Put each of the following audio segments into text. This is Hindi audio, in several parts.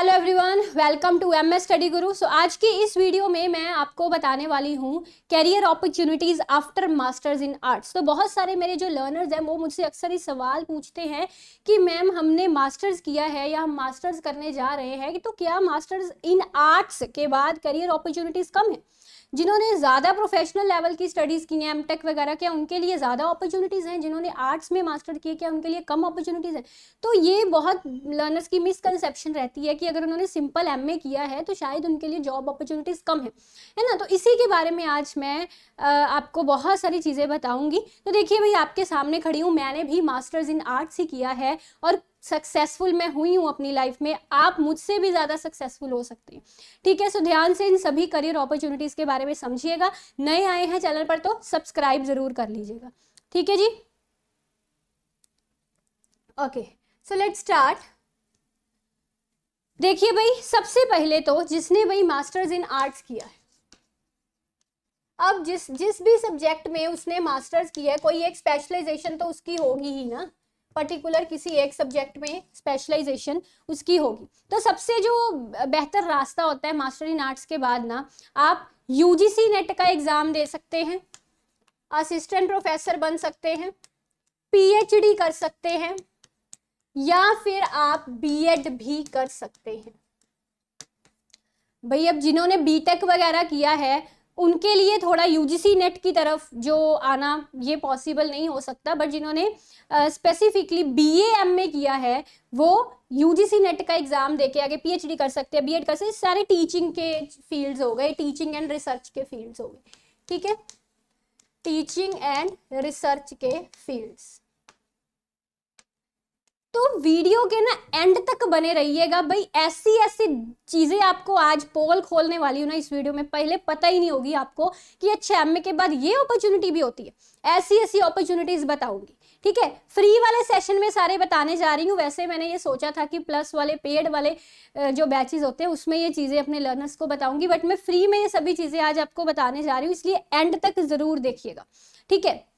Hello everyone, welcome to MS Study Guru. So आज की इस वीडियो में मैं आपको बताने वाली हूँ career opportunities after masters in arts. तो बहुत सारे मेरे जो लर्नर्स हैं वो मुझसे अक्सर ही सवाल पूछते हैं कि मैम हमने मास्टर्स किया है या हम मास्टर्स करने जा रहे हैं, कि तो क्या मास्टर्स इन आर्ट्स के बाद कैरियर अपॉर्चुनिटीज कम है? जिन्होंने ज़्यादा प्रोफेशनल लेवल की स्टडीज़ की हैं, एमटेक वगैरह, क्या उनके लिए ज़्यादा अपॉर्चुनिटीज़ हैं? जिन्होंने आर्ट्स में मास्टर किए, क्या उनके लिए कम अपॉर्चुनिटीज़ हैं? तो ये बहुत लर्नर्स की मिसकंसेप्शन रहती है कि अगर उन्होंने सिंपल एमए किया है तो शायद उनके लिए जॉब अपॉर्चुनिटीज़ कम है ना। तो इसी के बारे में आज मैं आपको बहुत सारी चीज़ें बताऊँगी। तो देखिए भाई, आपके सामने खड़ी हूँ, मैंने भी मास्टर्स इन आर्ट्स ही किया है और सक्सेसफुल मैं हुई हूँ अपनी लाइफ में। आप मुझसे भी ज़्यादा सक्सेसफुल हो सकते हैं, ठीक है। सो ध्यान से इन सभी करियर अपॉर्चुनिटीज़ के बारे में समझिएगा। नए आए हैं चैनल पर तो सब्सक्राइब ज़रूर कर लीजिएगा, ठीक है जी। Okay, so let's start. देखिए भाई, सबसे पहले तो जिसने भाई मास्टर्स इन आर्ट्स किया है, अब जिस भी सब्जेक्ट में उसने मास्टर्स किया है, कोई एक स्पेशलाइजेशन तो उसकी होगी ही ना, पर्टिकुलर किसी एक सब्जेक्ट में स्पेशलाइजेशन उसकी होगी। तो सबसे जो बेहतर रास्ता होता है मास्टर इन आर्ट्स के बाद ना, आप यूजीसी नेट का एग्जाम दे सकते हैं, असिस्टेंट प्रोफेसर बन सकते हैं, पीएचडी कर सकते हैं, या फिर आप बीएड भी कर सकते हैं। भाई अब जिन्होंने बीटेक वगैरह किया है उनके लिए थोड़ा यूजीसी नेट की तरफ जो आना ये पॉसिबल नहीं हो सकता, बट जिन्होंने स्पेसिफिकली बीए एमए किया है वो यूजीसी नेट का एग्जाम देके आगे पीएचडी कर सकते हैं, बीएड कर सकते हैं। सारे टीचिंग के फील्ड्स हो गए, टीचिंग एंड रिसर्च के फील्ड्स हो गए, ठीक है, टीचिंग एंड रिसर्च के फील्ड्स। तो वीडियो के ना एंड तक बने रहिएगा भाई, ऐसी ऐसी चीजें आपको आज पोल खोलने वाली हूँ ना इस वीडियो में, पहले पता ही नहीं होगी आपको कि अच्छा एमए के बाद ये अपॉर्चुनिटी भी होती है। ऐसी ऐसी अपॉर्चुनिटीज बताऊंगी, ठीक है। फ्री वाले सेशन में सारे बताने जा रही हूँ। वैसे मैंने ये सोचा था कि प्लस वाले पेड वाले जो बैचेस होते हैं उसमें ये चीजें अपने लर्नर्स को बताऊंगी, बट मैं फ्री में ये सभी चीजें आज आपको बताने जा रही हूँ, इसलिए एंड तक जरूर देखिएगा, ठीक है।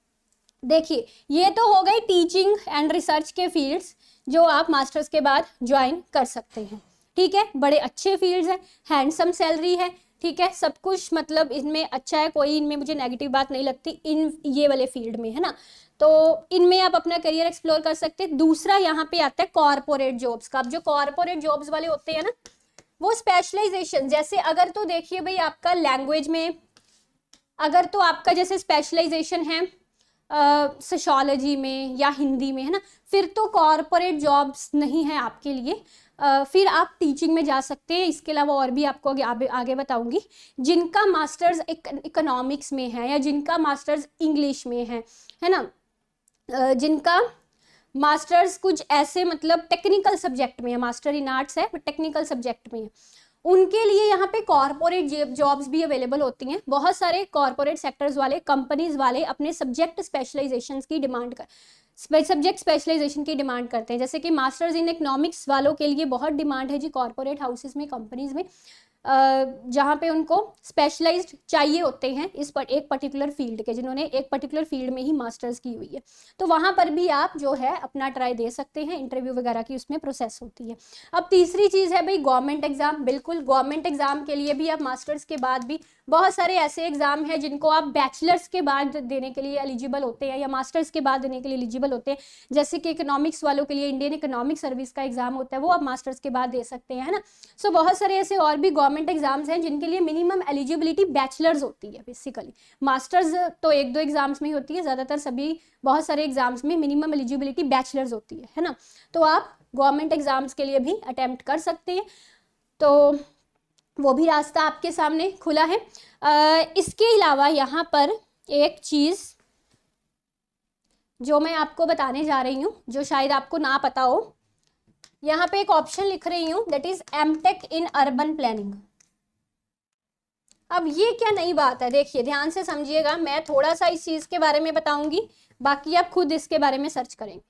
देखिए, ये तो हो गई टीचिंग एंड रिसर्च के फील्ड्स जो आप मास्टर्स के बाद ज्वाइन कर सकते हैं, ठीक है। बड़े अच्छे फील्ड्स हैं, हैंडसम सैलरी है, ठीक है, सब कुछ मतलब इनमें अच्छा है, कोई इनमें मुझे नेगेटिव बात नहीं लगती इन ये वाले फील्ड में, है ना। तो इनमें आप अपना करियर एक्सप्लोर कर सकते हैं। दूसरा यहाँ पे आता है कॉर्पोरेट जॉब्स का। अब जो कॉर्पोरेट जॉब्स वाले होते हैं ना, वो स्पेशलाइजेशन, जैसे अगर तो देखिए भाई आपका लैंग्वेज में, अगर तो आपका जैसे स्पेशलाइजेशन है सोशियोलॉजी में या हिंदी में, है ना, फिर तो कॉर्पोरेट जॉब्स नहीं है आपके लिए। फिर आप टीचिंग में जा सकते हैं। इसके अलावा और भी आपको आगे बताऊंगी। जिनका मास्टर्स इकोनॉमिक्स में है या जिनका मास्टर्स इंग्लिश में है ना, जिनका मास्टर्स कुछ ऐसे मतलब टेक्निकल सब्जेक्ट में है, मास्टर इन आर्ट्स है बट टेक्निकल सब्जेक्ट में है, उनके लिए यहाँ पे कॉर्पोरेट जॉब्स भी अवेलेबल होती हैं। बहुत सारे कॉर्पोरेट सेक्टर्स वाले, कंपनीज वाले अपने सब्जेक्ट स्पेशलाइजेशन की डिमांड सब्जेक्ट स्पेशलाइजेशन की डिमांड करते हैं। जैसे कि मास्टर्स इन इकोनॉमिक्स वालों के लिए बहुत डिमांड है जी कॉर्पोरेट हाउसेस में, कंपनीज में, जहाँ पे उनको स्पेशलाइज्ड चाहिए होते हैं इस एक पर्टिकुलर फील्ड के, जिन्होंने एक पर्टिकुलर फील्ड में ही मास्टर्स की हुई है। तो वहाँ पर भी आप जो है अपना ट्राई दे सकते हैं, इंटरव्यू वगैरह की उसमें प्रोसेस होती है। अब तीसरी चीज़ है भाई गवर्नमेंट एग्जाम। बिल्कुल, गवर्नमेंट एग्जाम के लिए भी आप मास्टर्स के बाद भी बहुत सारे ऐसे एग्जाम हैं जिनको आप बैचलर्स के बाद देने के लिए एलिजिबल होते हैं या मास्टर्स के बाद देने के लिए एलिजिबल होते हैं। जैसे कि इकोनॉमिक्स वालों के लिए इंडियन इकोनॉमिक सर्विस का एग्जाम होता है, वो आप मास्टर्स के बाद दे सकते हैं, है ना। सो बहुत सारे ऐसे और भी गवर्नमेंट एग्जाम्स हैं जिनके लिए मिनिमम एलिजिबिलिटी बैचलर्स होती है। बेसिकली मास्टर्स तो एक दो एग्जाम्स में ही होती है, ज़्यादातर सभी बहुत सारे एग्जाम्स में मिनिमम एलिजिबिलिटी बैचलर्स होती है ना। तो आप गवर्नमेंट एग्जाम्स के लिए भी अटेम्प्ट कर सकते हैं, तो वो भी रास्ता आपके सामने खुला है। इसके अलावा यहाँ पर एक चीज़ जो मैं आपको बताने जा रही हूँ जो शायद आपको ना पता हो, यहाँ पे एक ऑप्शन लिख रही हूँ, that is MTech in urban planning. अब ये क्या नई बात है, देखिए ध्यान से समझिएगा। मैं थोड़ा सा इस चीज़ के बारे में बताऊंगी, बाकी आप खुद इसके बारे में सर्च करेंगे।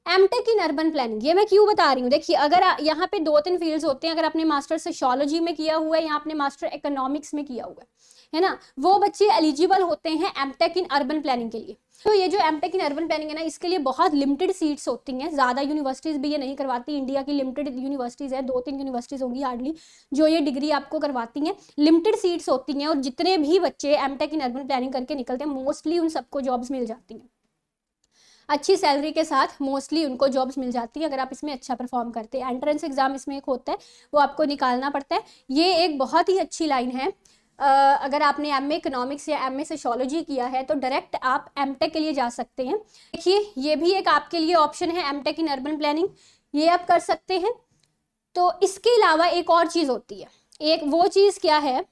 एमटेक इन अर्बन प्लानिंग ये मैं क्यों बता रही हूँ, देखिए अगर यहाँ पे 2-3 फील्ड्स होते हैं। अगर आपने मास्टर सोशियोलॉजी में किया हुआ है या आपने मास्टर इकोनॉमिक्स में किया हुआ है, है ना, वो बच्चे एलिजिबल होते हैं एमटेक इन अर्बन प्लानिंग के लिए। तो ये जो एमटेक इन अर्बन प्लानिंग है ना, इसके लिए बहुत लिमिटेड सीट्स होती हैं, ज़्यादा यूनिवर्सिटीज़ भी ये नहीं करवाती। इंडिया की लिमिटेड यूनिवर्सिटीज़ है, 2-3 यूनिवर्सिटीज़ होंगी हार्डली जो ये डिग्री आपको करवाती हैं। लिमिटेड सीट्स होती हैं, और जितने भी बच्चे एमटेक इन अर्बन प्लानिंग करके निकलते हैं मोस्टली उन सबको जॉब्स मिल जाती हैं, अच्छी सैलरी के साथ मोस्टली उनको जॉब्स मिल जाती हैं अगर आप इसमें अच्छा परफॉर्म करते हैं। एंट्रेंस एग्जाम इसमें एक होता है, वो आपको निकालना पड़ता है। ये एक बहुत ही अच्छी लाइन है। अगर आपने एमए इकोनॉमिक्स या एमए सोशियोलॉजी किया है तो डायरेक्ट आप एमटेक के लिए जा सकते हैं। देखिए ये भी एक आपके लिए ऑप्शन है, एमटेक इन अर्बन प्लानिंग, ये आप कर सकते हैं। तो इसके अलावा एक और चीज़ होती है, एक वो चीज़ क्या है,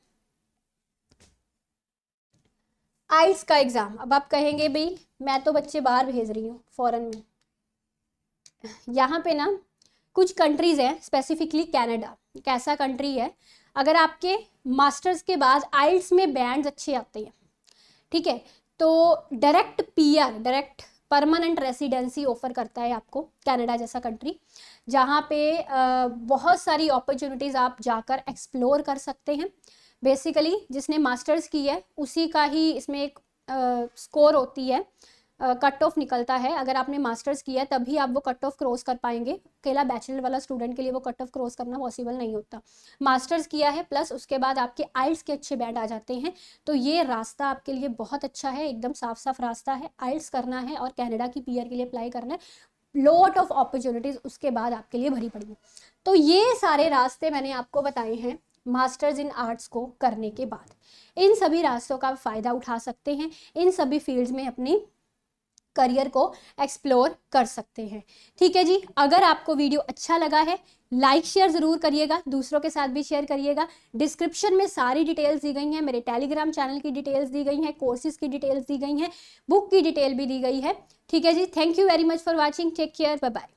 आइल्स का एग्ज़ाम। अब आप कहेंगे भाई मैं तो बच्चे बाहर भेज रही हूँ फॉरेन में, यहाँ पे ना कुछ कंट्रीज़ हैं, स्पेसिफिकली कनाडा एक ऐसा कंट्री है, अगर आपके मास्टर्स के बाद आइल्स में बैंड्स अच्छे आते हैं, ठीक है, तो direct PR, direct permanent residency offer करता है आपको कनाडा जैसा कंट्री, जहाँ पे बहुत सारी अपॉर्चुनिटीज़ आप जाकर एक्सप्लोर कर सकते हैं। बेसिकली जिसने मास्टर्स की है उसी का ही इसमें एक स्कोर होती है, कट ऑफ निकलता है। अगर आपने मास्टर्स किया है तभी आप वो कट ऑफ क्रॉस कर पाएंगे, अकेला बैचलर वाला स्टूडेंट के लिए वो कट ऑफ क्रॉस करना पॉसिबल नहीं होता। मास्टर्स किया है प्लस उसके बाद आपके आइल्स के अच्छे बैंड आ जाते हैं, तो ये रास्ता आपके लिए बहुत अच्छा है, एकदम साफ साफ रास्ता है। आइल्स करना है और कनाडा की पीआर के लिए अप्लाई करना है, लॉट ऑफ अपॉर्चुनिटीज़ उसके बाद आपके लिए भरी पड़ी है। तो ये सारे रास्ते मैंने आपको बताए हैं मास्टर्स इन आर्ट्स को करने के बाद। इन सभी रास्तों का फ़ायदा उठा सकते हैं, इन सभी फील्ड्स में अपनी करियर को एक्सप्लोर कर सकते हैं। ठीक है जी, अगर आपको वीडियो अच्छा लगा है लाइक शेयर ज़रूर करिएगा, दूसरों के साथ भी शेयर करिएगा। डिस्क्रिप्शन में सारी डिटेल्स दी गई हैं, मेरे टेलीग्राम चैनल की डिटेल्स दी गई हैं, कोर्सेज की डिटेल्स दी गई हैं, बुक की डिटेल भी दी गई है। ठीक है जी, thank you very much for watching, take care, bye bye.